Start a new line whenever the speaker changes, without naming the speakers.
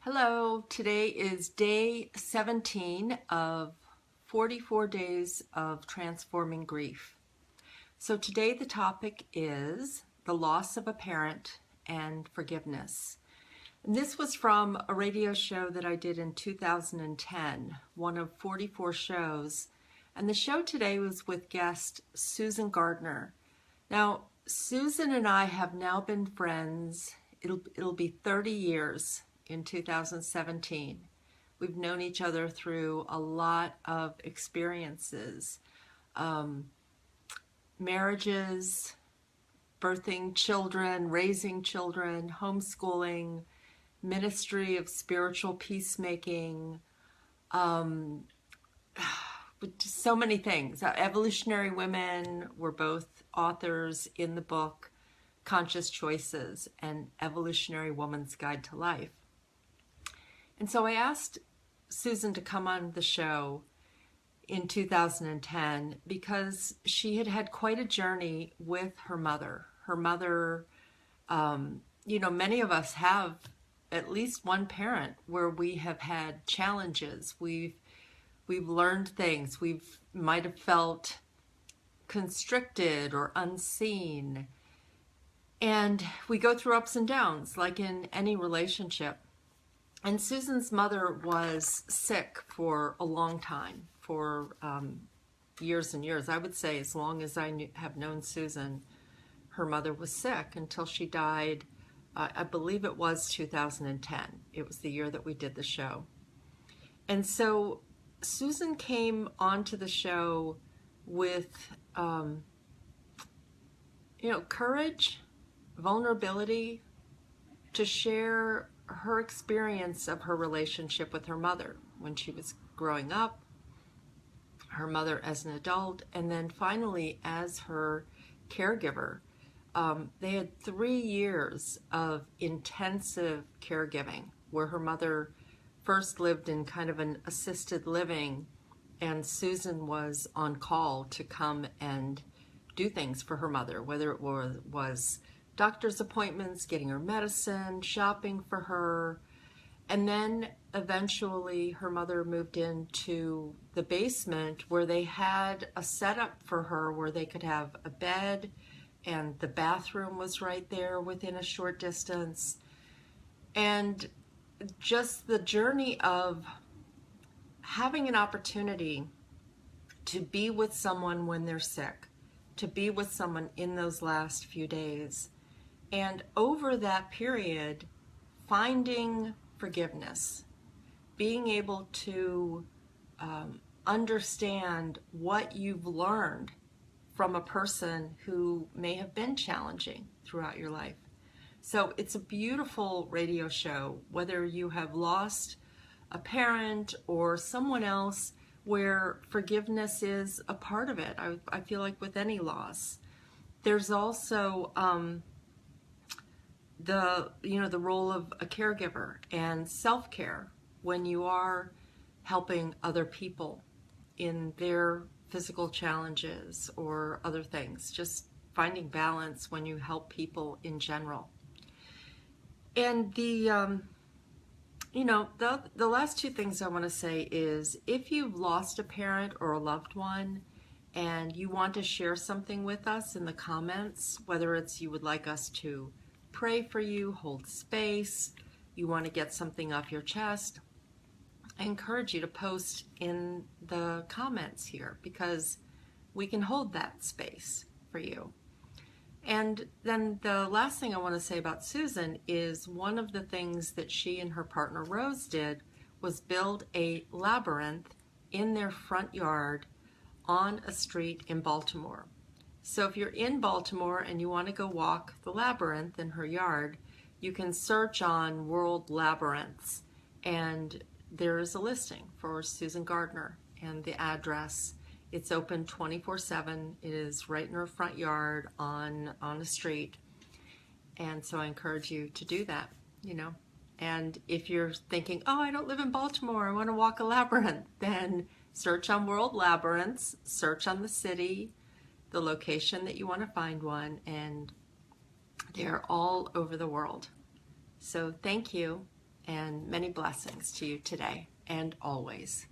Hello, today is day 17 of 44 days of transforming grief. So today the topic is the loss of a parent and forgiveness. And this was from a radio show that I did in 2010, one of 44 shows. And the show today was with guest Susan Gardner. Now, Susan and I have now been friends. It'll be 30 years in 2017. We've known each other through a lot of experiences, marriages, birthing children, raising children, homeschooling, ministry of spiritual peacemaking, so many things. Evolutionary Women, were both authors in the book Conscious Choices and Evolutionary Woman's Guide to Life. And so I asked Susan to come on the show in 2010 because she had had quite a journey with her mother. Her mother, many of us have at least one parent where we have had challenges. We've learned things. Might have felt constricted or unseen. And we go through ups and downs, like in any relationship. And Susan's mother was sick for a long time, for years and years. I would say as long as I have known Susan, her mother was sick until she died. I believe it was 2010. It was the year that we did the show. And so Susan came onto the show with, courage, vulnerability, to share her experience of her relationship with her mother when she was growing up, her mother as an adult, and then finally as her caregiver. They had 3 years of intensive caregiving where her mother first lived in kind of an assisted living, and Susan was on call to come and do things for her mother, whether it was doctor's appointments, getting her medicine, shopping for her. And then eventually her mother moved into the basement where they had a setup for her where they could have a bed, and the bathroom was right there within a short distance. And just the journey of having an opportunity to be with someone when they're sick, to be with someone in those last few days. And over that period, finding forgiveness, being able to understand what you've learned from a person who may have been challenging throughout your life. So it's a beautiful radio show, whether you have lost a parent or someone else, where forgiveness is a part of it. I feel like with any loss. There's also the role of a caregiver and self-care when you are helping other people in their physical challenges or other things, just finding balance when you help people in general. And the last two things I want to say is, if you've lost a parent or a loved one and you want to share something with us in the comments, whether it's you would like us to pray for you, hold space, you want to get something off your chest, I encourage you to post in the comments here, because we can hold that space for you. And then the last thing I want to say about Susan is, one of the things that she and her partner Rose did was build a labyrinth in their front yard on a street in Baltimore. So if you're in Baltimore and you want to go walk the labyrinth in her yard, you can search on World Labyrinths, and there is a listing for Susan Gardner and the address. It's open 24/7. It is right in her front yard on a street. And so I encourage you to do that, And if you're thinking, oh, I don't live in Baltimore, I want to walk a labyrinth, then search on World Labyrinths, search on the city, the location that you want to find one, and they're all over the world. So thank you, and many blessings to you today and always.